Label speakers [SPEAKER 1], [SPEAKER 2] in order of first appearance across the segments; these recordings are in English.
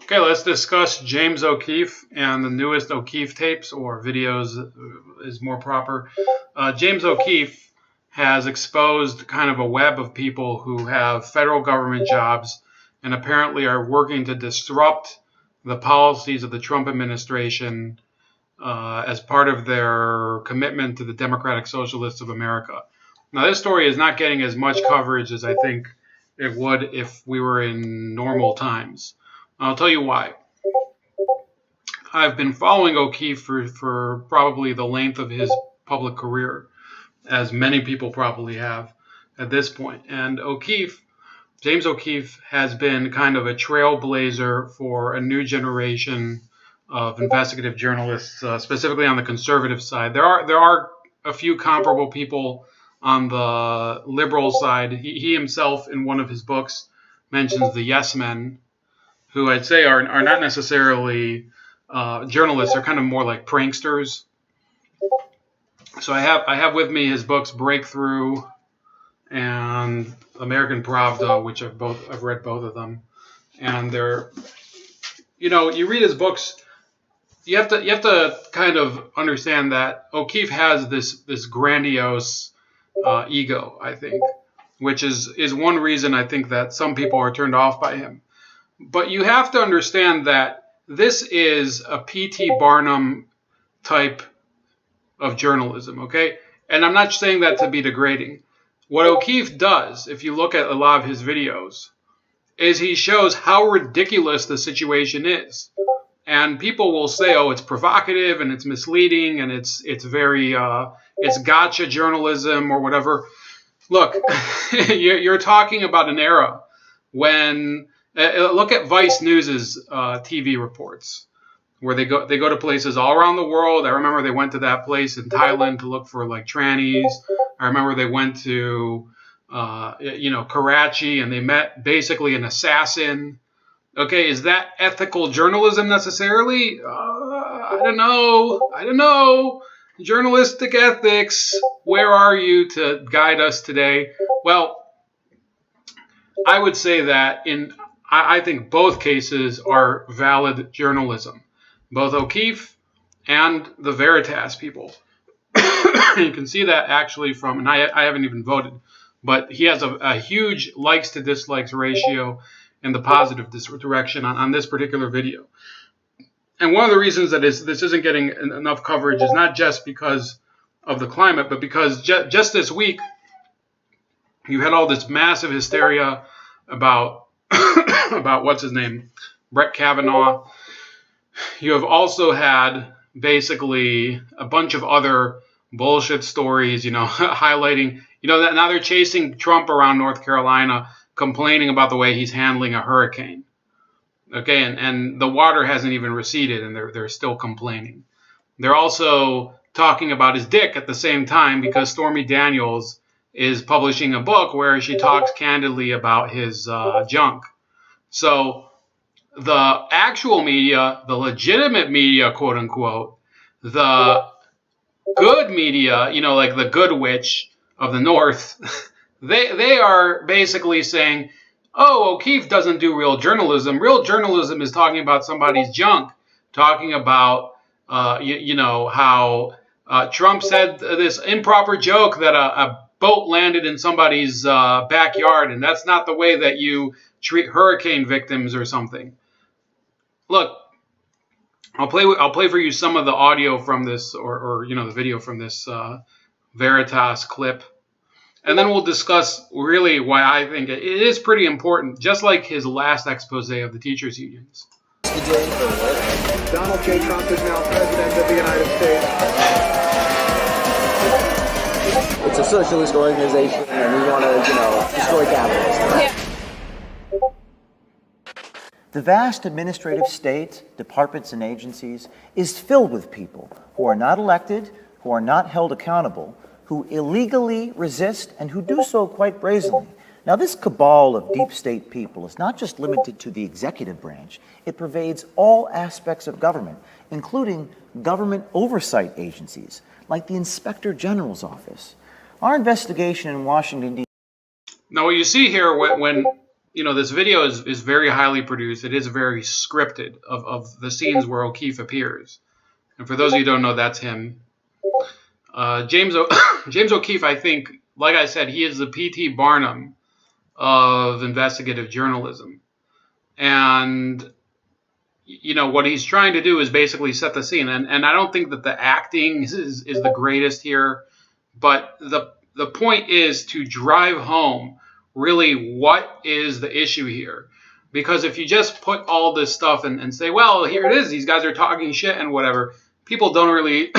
[SPEAKER 1] Okay, let's discuss James O'Keefe and the newest O'Keefe tapes, or videos is more proper. James O'Keefe has exposed kind of a web of people who have federal government jobs and apparently are working to disrupt the policies of the Trump administration as part of their commitment to the Democratic Socialists of America. Now, this story is not getting as much coverage as I think it would if we were in normal times. I'll tell you why. I've been following O'Keefe for probably the length of his public career, as many people probably have at this point. And James O'Keefe, has been kind of a trailblazer for a new generation of investigative journalists, specifically on the conservative side. There are a few comparable people on the liberal side. He himself, in one of his books, mentions the yes men, who I'd say are not necessarily journalists. They're kind of more like pranksters. So I have with me his books Breakthrough and American Pravda, which I've read both of them, and they're, you read his books, you have to kind of understand that O'Keefe has this grandiose ego, I think, which is one reason I think that some people are turned off by him. But you have to understand that this is a P.T. Barnum type of journalism, okay? And I'm not saying that to be degrading. What O'Keefe does, if you look at a lot of his videos, is he shows how ridiculous the situation is. And people will say, oh, it's provocative and it's misleading and it's very, it's gotcha journalism or whatever. Look, you're talking about an era when... look at Vice News's TV reports, where they go to places all around the world. I remember they went to that place in Thailand to look for like trannies. I remember they went to Karachi and they met basically an assassin. Okay, is that ethical journalism necessarily? I don't know. Journalistic ethics. Where are you to guide us today? Well, I would say that I think both cases are valid journalism, both O'Keefe and the Veritas people. You can see that actually from, and I haven't even voted, but he has a huge likes to dislikes ratio in the positive direction on this particular video. And one of the reasons that this isn't getting enough coverage is not just because of the climate, but because just this week, you had all this massive hysteria about what's his name, Brett Kavanaugh. You have also had basically a bunch of other bullshit stories, highlighting, that now they're chasing Trump around North Carolina, complaining about the way he's handling a hurricane. Okay, and the water hasn't even receded, and they're still complaining. They're also talking about his dick at the same time because Stormy Daniels is publishing a book where she talks candidly about his junk. So the actual media, the legitimate media, quote unquote, the good media, like the good witch of the North, they are basically saying, oh, O'Keefe doesn't do real journalism. Real journalism is talking about somebody's junk, talking about, how Trump said this improper joke that a boat landed in somebody's backyard, and that's not the way that you treat hurricane victims or something. Look, I'll play for you some of the audio from this, or the video from this Veritas clip, and then we'll discuss really why I think it is pretty important, just like his last expose of the teachers' unions.
[SPEAKER 2] Donald J. Trump is now president of the United States. It's a socialist organization, and we want to, destroy capitalism. Yeah.
[SPEAKER 3] The vast administrative state, departments and agencies, is filled with people who are not elected, who are not held accountable, who illegally resist, and who do so quite brazenly. Now, this cabal of deep state people is not just limited to the executive branch. It pervades all aspects of government, including government oversight agencies, like the Inspector General's office. Our investigation in Washington, D.C.
[SPEAKER 1] Now, what you see here, when this video is very highly produced. It is very scripted of the scenes where O'Keefe appears. And for those of you who don't know, that's him. James O'Keefe, I think, like I said, he is the P.T. Barnum of investigative journalism. And, what he's trying to do is basically set the scene. And I don't think that the acting is the greatest here. But the point is to drive home really what is the issue here. Because if you just put all this stuff and say, well, here it is, these guys are talking shit and whatever, people don't really,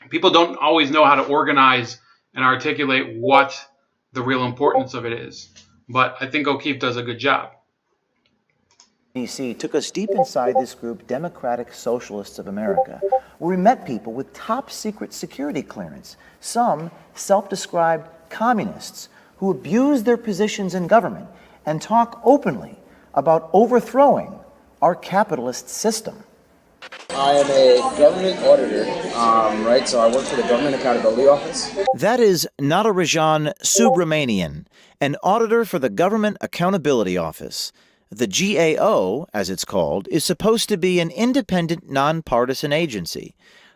[SPEAKER 1] people don't always know how to organize and articulate what the real importance of it is. But I think O'Keefe does a good job.
[SPEAKER 3] DC took us deep inside this group, Democratic Socialists of America, where we met people with top secret security clearance, some self-described communists who abuse their positions in government and talk openly about overthrowing our capitalist system.
[SPEAKER 2] I am a government auditor, right? So I work for the Government Accountability Office.
[SPEAKER 3] That is Natarajan Subramanian, an auditor for the Government Accountability Office. The GAO, as it's called, is supposed to be an independent, nonpartisan agency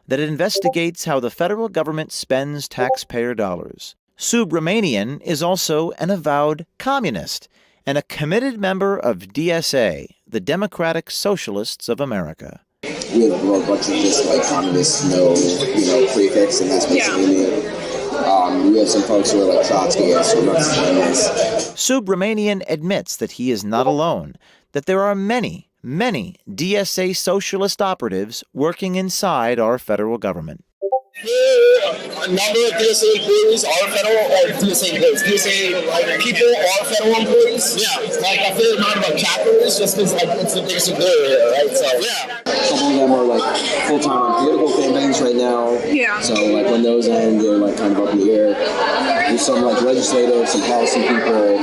[SPEAKER 3] that investigates how the federal government spends taxpayer dollars. Subramanian is also an avowed communist and a committed member of DSA, the Democratic Socialists of America.
[SPEAKER 2] We have a bunch of just like communists, prefix, and that's basically it. We have some folks who are like Trotskyists or Marxists.
[SPEAKER 3] Subramanian admits that he is not alone, that there are many, many DSA socialist operatives working inside our federal government.
[SPEAKER 4] A number of DSA employees are federal, or DSA employees. DSA people are federal employees. Yeah. Like, I feel not about capitalists just because it's the biggest employer here, right? So, yeah.
[SPEAKER 2] A couple of them are like full-time on political campaigns right now.
[SPEAKER 4] Yeah.
[SPEAKER 2] So like when those end, they're like kind of up in the air. There's some like legislative, some policy people.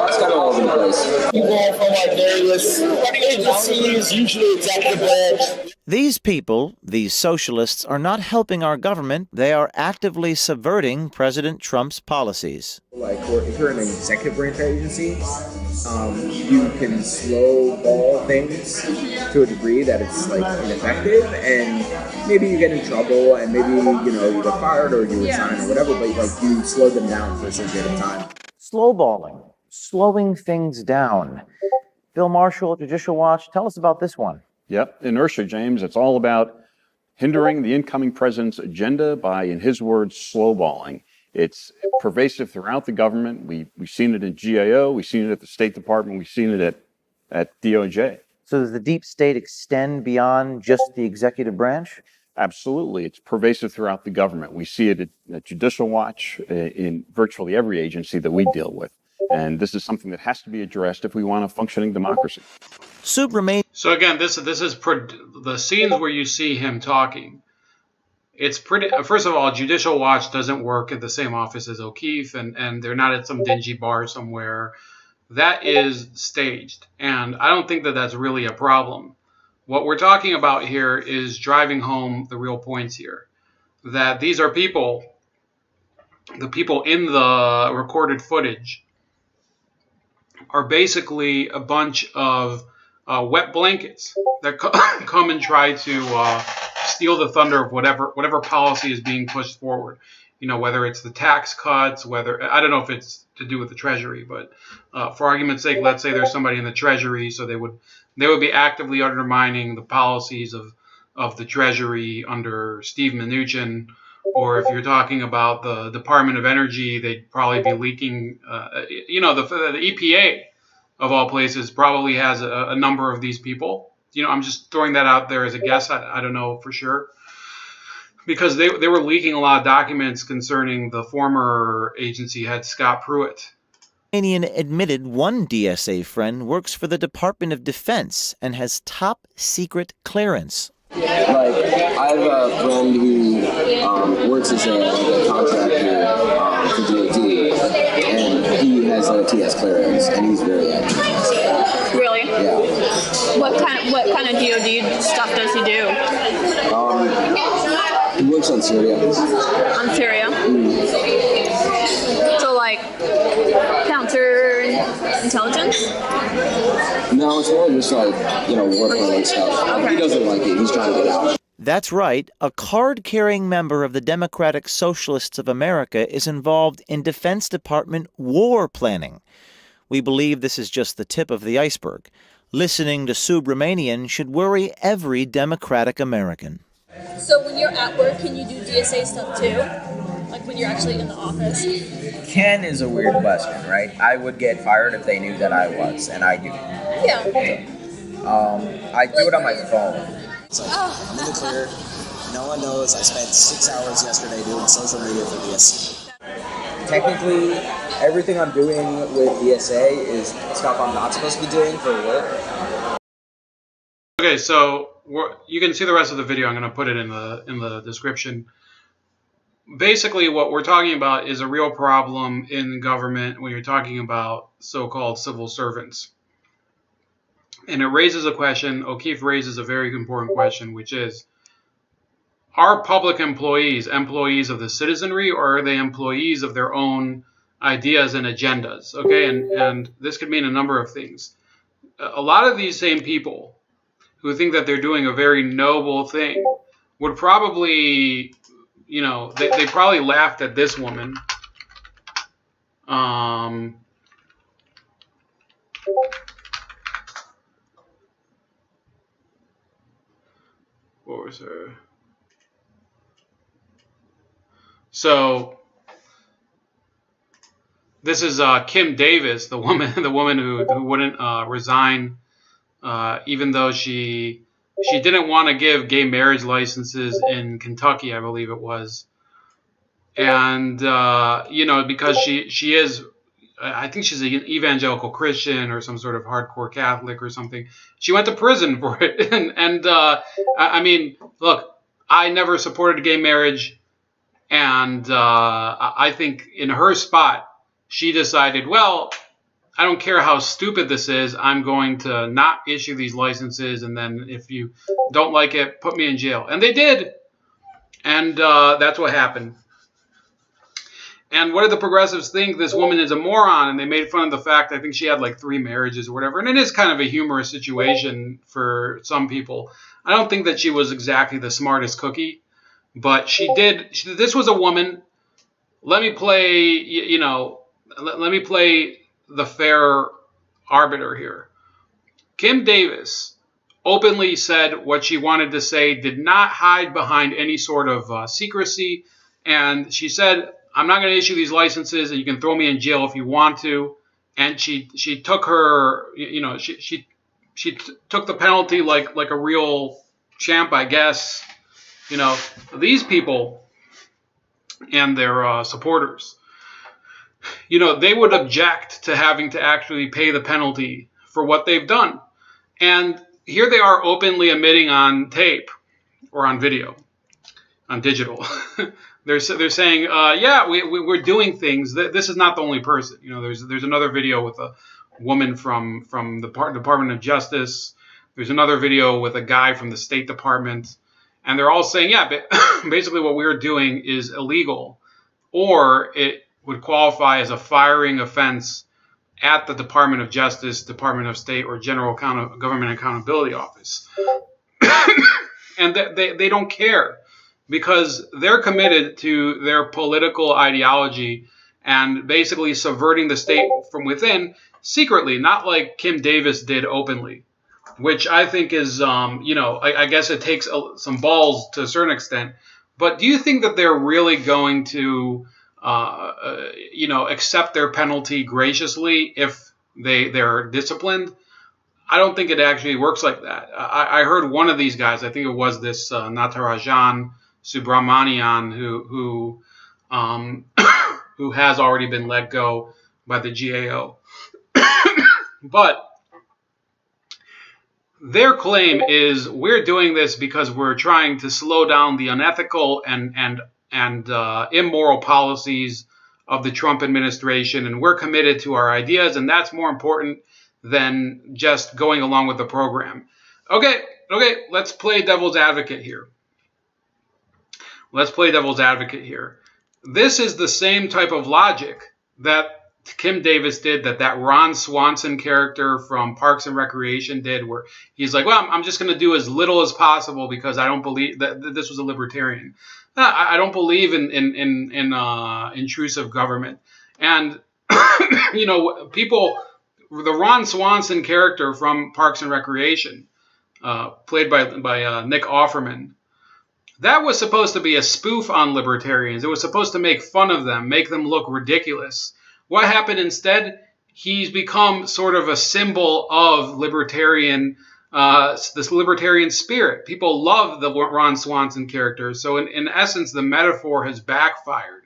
[SPEAKER 2] It's kind of all over the place.
[SPEAKER 4] People from like various agencies, usually executive branch.
[SPEAKER 3] These people, these socialists, are not helping our government. They are actively subverting President Trump's policies.
[SPEAKER 2] Like, if you're an executive branch agency, you can slow ball things to a degree that it's like ineffective, and maybe you get in trouble, and maybe you get fired or you resign or whatever. But like you slow them down for a certain period of time.
[SPEAKER 3] Slowballing, slowing things down. Bill Marshall, Judicial Watch, tell us about this one.
[SPEAKER 5] Yep, inertia, James. It's all about hindering the incoming president's agenda by, in his words, slowballing. It's pervasive throughout the government. We've seen it in GAO, we've seen it at the State Department, we've seen it at DOJ.
[SPEAKER 3] So does the deep state extend beyond just the executive branch?
[SPEAKER 5] Absolutely. It's pervasive throughout the government. We see it at Judicial Watch, in virtually every agency that we deal with. And this is something that has to be addressed if we want a functioning democracy.
[SPEAKER 1] So again, this is the scenes where you see him talking. It's pretty. First of all, Judicial Watch doesn't work at the same office as O'Keefe, and they're not at some dingy bar somewhere. That is staged, and I don't think that that's really a problem. What we're talking about here is driving home the real points here. That these are people, the people in the recorded footage, are basically a bunch of wet blankets that come and try to steal the thunder of whatever policy is being pushed forward. Whether it's the tax cuts, I don't know if it's to do with the Treasury, but for argument's sake, let's say there's somebody in the Treasury, so they would be actively undermining the policies of the Treasury under Steve Mnuchin. Or if you're talking about the Department of Energy, they'd probably be leaking. The EPA, of all places, probably has a number of these people. I'm just throwing that out there as a guess. I don't know for sure. Because they were leaking a lot of documents concerning the former agency head, Scott Pruitt.
[SPEAKER 3] Admitted one DSA friend works for the Department of Defense and has top secret clearance.
[SPEAKER 2] Like, I have a friend who works as a contractor for DOD, and he has a TS clearance, and he's very active.
[SPEAKER 6] Really?
[SPEAKER 2] Yeah.
[SPEAKER 6] What kind of DOD stuff does he do?
[SPEAKER 2] He works on Syria.
[SPEAKER 6] On Syria? So like counter intelligence?
[SPEAKER 4] No, it's more just like, work-related stuff. He doesn't like it. He's trying to get out.
[SPEAKER 3] That's right. A card-carrying member of the Democratic Socialists of America is involved in Defense Department war planning. We believe this is just the tip of the iceberg. Listening to Subramanian should worry every Democratic American.
[SPEAKER 6] So when you're at work, can you do DSA stuff too? Like when you're actually in the office?
[SPEAKER 2] Can is a weird question, right? I would get fired if they knew that I was, and I do.
[SPEAKER 6] Yeah.
[SPEAKER 2] I do it on my phone.
[SPEAKER 7] It's like, I'm in the clear. No one knows. I spent 6 hours yesterday doing social media for DSA.
[SPEAKER 2] Technically, everything I'm doing with DSA is stuff I'm not supposed to be doing for work.
[SPEAKER 1] Okay, so you can see the rest of the video. I'm going to put it in the description. Basically, what we're talking about is a real problem in government when you're talking about so-called civil servants. And it raises a question, O'Keefe raises a very important question, which is, are public employees of the citizenry, or are they employees of their own ideas and agendas? Okay, and this could mean a number of things. A lot of these same people who think that they're doing a very noble thing would probably, they probably laughed at this woman. What was her? So this is Kim Davis, the woman who wouldn't resign, even though she didn't want to give gay marriage licenses in Kentucky, I believe it was, and because she is, I think she's an evangelical Christian or some sort of hardcore Catholic or something. She went to prison for it, and I mean, look, I never supported gay marriage. And I think in her spot, she decided, well, I don't care how stupid this is. I'm going to not issue these licenses. And then if you don't like it, put me in jail. And they did. And that's what happened. And what did the progressives think? This woman is a moron. And they made fun of the fact, I think she had like 3 marriages or whatever. And it is kind of a humorous situation for some people. I don't think that she was exactly the smartest cookie. But she did. This was a woman. Let me play. Let me play the fair arbiter here. Kim Davis openly said what she wanted to say. Did not hide behind any sort of secrecy. And she said, "I'm not going to issue these licenses, and you can throw me in jail if you want to." And she took her. She took the penalty like a real champ, I guess. These people and their supporters, they would object to having to actually pay the penalty for what they've done. And here they are openly admitting on tape or on video, on digital. They're saying, yeah, we're doing things. This is not the only person. There's another video with a woman from the Department of Justice. There's another video with a guy from the State Department. And they're all saying, yeah, basically what we're doing is illegal, or it would qualify as a firing offense at the Department of Justice, Department of State, or General Government Accountability Office. And they don't care because they're committed to their political ideology and basically subverting the state from within secretly, not like Kim Davis did openly. Which I think is, I guess it takes some balls to a certain extent. But do you think that they're really going to, accept their penalty graciously if they're disciplined? I don't think it actually works like that. I heard one of these guys, I think it was this Natarajan Subramanian, who has already been let go by the GAO. But their claim is we're doing this because we're trying to slow down the unethical and immoral policies of the Trump administration, and we're committed to our ideas, and that's more important than just going along with the program. Okay, let's play devil's advocate here. This is the same type of logic that Kim Davis did, that Ron Swanson character from Parks and Recreation did, where he's like, well, I'm just going to do as little as possible because I don't believe that this was a libertarian. I don't believe in intrusive government. And, people, the Ron Swanson character from Parks and Recreation, played by Nick Offerman, that was supposed to be a spoof on libertarians. It was supposed to make fun of them, make them look ridiculous. What happened instead? He's become sort of a symbol of this libertarian spirit. People love the Ron Swanson character. So in essence, the metaphor has backfired.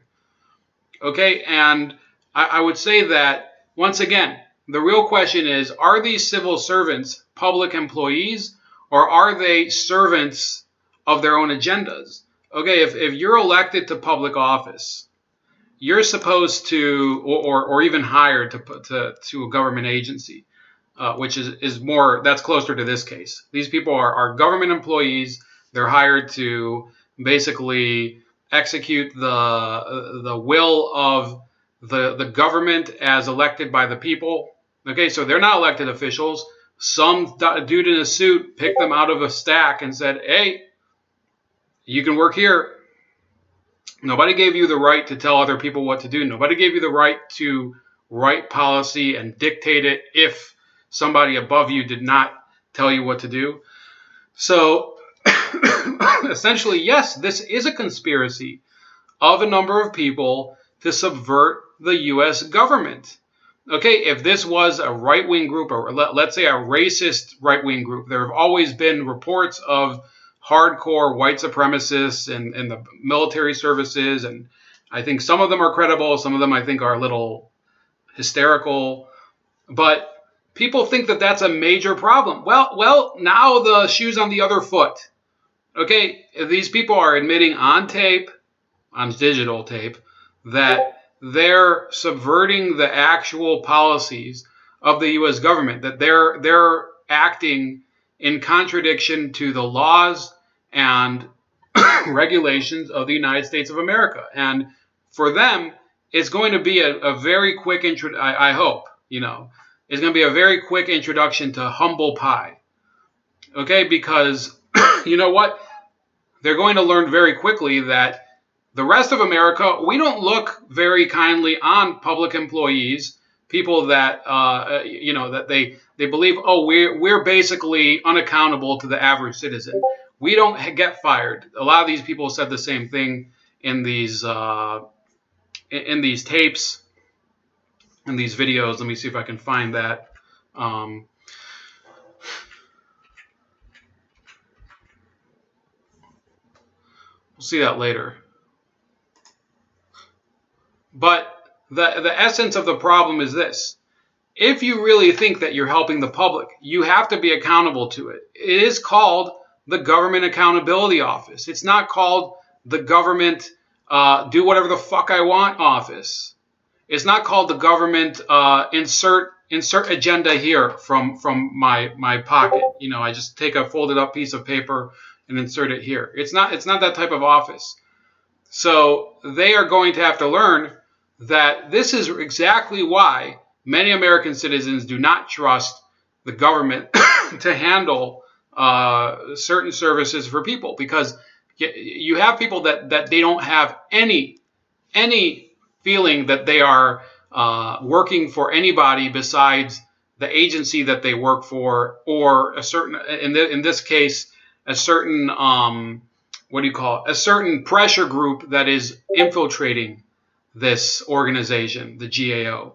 [SPEAKER 1] Okay, and I would say that, once again, the real question is, are these civil servants public employees, or are they servants of their own agendas? Okay, if you're elected to public office, you're supposed to, or even hired to a government agency, which is more, that's closer to this case. These people are government employees. They're hired to basically execute the will of the government as elected by the people. Okay, so they're not elected officials. Some dude in a suit picked them out of a stack and said, hey, you can work here. Nobody gave you the right to tell other people what to do. Nobody gave you the right to write policy and dictate it if somebody above you did not tell you what to do. So essentially, yes, this is a conspiracy of a number of people to subvert the U.S. government. Okay, if this was a right-wing group, or let's say a racist right-wing group, there have always been reports of hardcore white supremacists in the military services, and I think some of them are credible, some of them I think are a little hysterical, but people think that that's a major problem. Well, now the shoe's on the other foot. Okay, these people are admitting on tape, on digital tape, that they're subverting the actual policies of the U.S. government, that they're acting in contradiction to the laws and regulations of the United States of America. And for them, it's going to be a very quick I hope, it's going to be a very quick introduction to humble pie. Okay, because you know what? They're going to learn very quickly that the rest of America, we don't look very kindly on public employees, people that, that they believe, oh, we're basically unaccountable to the average citizen. We don't get fired. A lot of these people said the same thing in these tapes, in these videos. Let me see if I can find that. We'll see that later. But the essence of the problem is this. If you really think that you're helping the public, you have to be accountable to it. It is called the Government Accountability Office. It's not called the government do whatever the fuck I want office. It's not called the government insert agenda here from my pocket. I just take a folded up piece of paper and insert it here. It's not that type of office. So they are going to have to learn that this is exactly why many American citizens do not trust the government to handle certain services for people, because you have people that they don't have any feeling that they are working for anybody besides the agency that they work for, or a certain, in this case, a certain a certain pressure group that is infiltrating this organization, the GAO.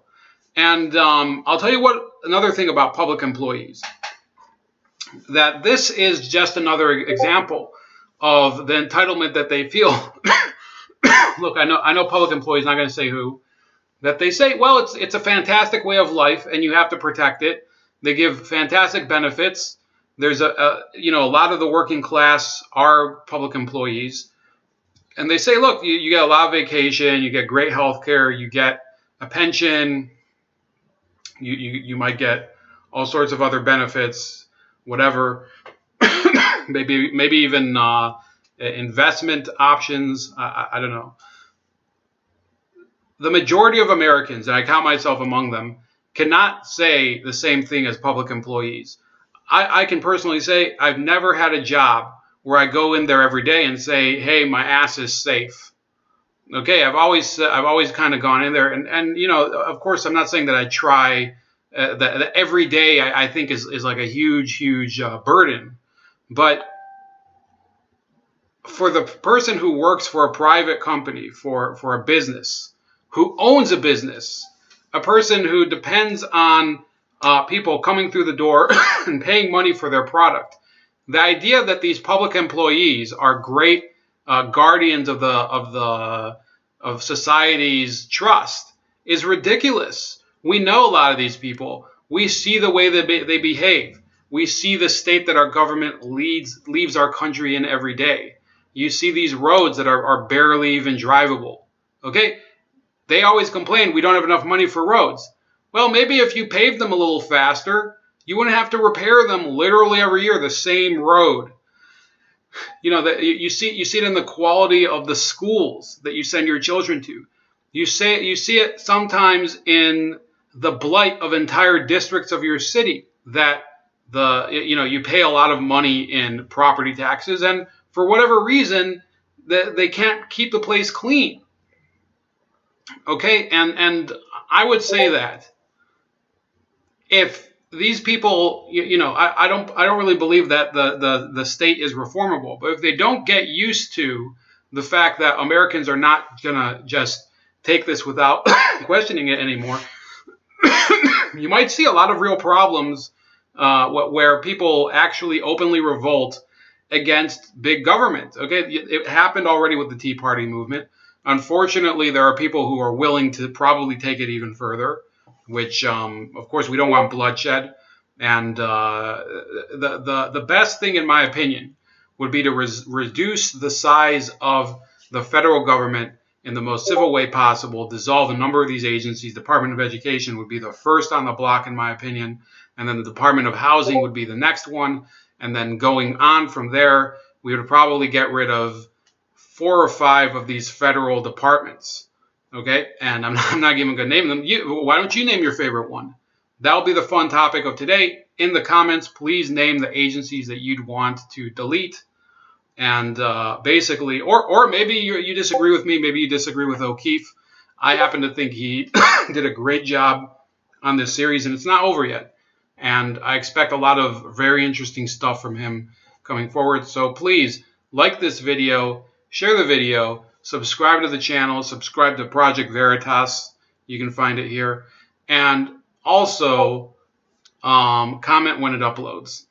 [SPEAKER 1] And I'll tell you what, another thing about public employees, that this is just another example of the entitlement that they feel. Look, I know public employees, not going to say who, that they say, well, it's a fantastic way of life and you have to protect it. They give fantastic benefits. There's a lot of the working class are public employees. And they say, look, you get a lot of vacation, you get great health care, you get a pension, you might get all sorts of other benefits, whatever, maybe even investment options. I don't know. the majority of Americans, and I count myself among them, cannot say the same thing as public employees. I can personally say I've never had a job where I go in there every day and say, hey, my ass is safe. Okay, I've always kind of gone in there, and you know, of course, I'm not saying that I try that every day. I think is like a huge burden, but for the person who works for a private company, for a business, who owns a business, a person who depends on people coming through the door and paying money for their product, the idea that these public employees are great guardians of society's trust is ridiculous. We know a lot of these people. We see the way they behave. We see the state that our government leaves our country in every day. You see these roads that are barely even drivable. Okay? They always complain we don't have enough money for roads. Well, maybe if you paved them a little faster, you wouldn't have to repair them literally every year, the same road. You know, that you see it in the quality of the schools that you send your children to. You see it sometimes in the blight of entire districts of your city, that you pay a lot of money in property taxes, and for whatever reason they can't keep the place clean. Okay, and I would say that if these people, I don't really believe that the state is reformable, but if they don't get used to the fact that Americans are not gonna just take this without questioning it anymore, you might see a lot of real problems where people actually openly revolt against big government. Okay, it happened already with the Tea Party movement. Unfortunately, there are people who are willing to probably take it even further, which, of course, we don't want bloodshed. And the best thing, in my opinion, would be to reduce the size of the federal government in the most civil way possible, dissolve a number of these agencies. Department of Education would be the first on the block, in my opinion, and then the Department of Housing would be the next one. And then going on from there, we would probably get rid of 4 or 5 of these federal departments. Okay, and I'm not even going to name them. Why don't you name your favorite one? That'll be the fun topic of today. In the comments, please name the agencies that you'd want to delete. And basically, or maybe you disagree with me. Maybe you disagree with O'Keefe. I happen to think he did a great job on this series, and it's not over yet. And I expect a lot of very interesting stuff from him coming forward. So please like this video, share the video, subscribe to the channel, subscribe to Project Veritas. You can find it here. And also comment when it uploads.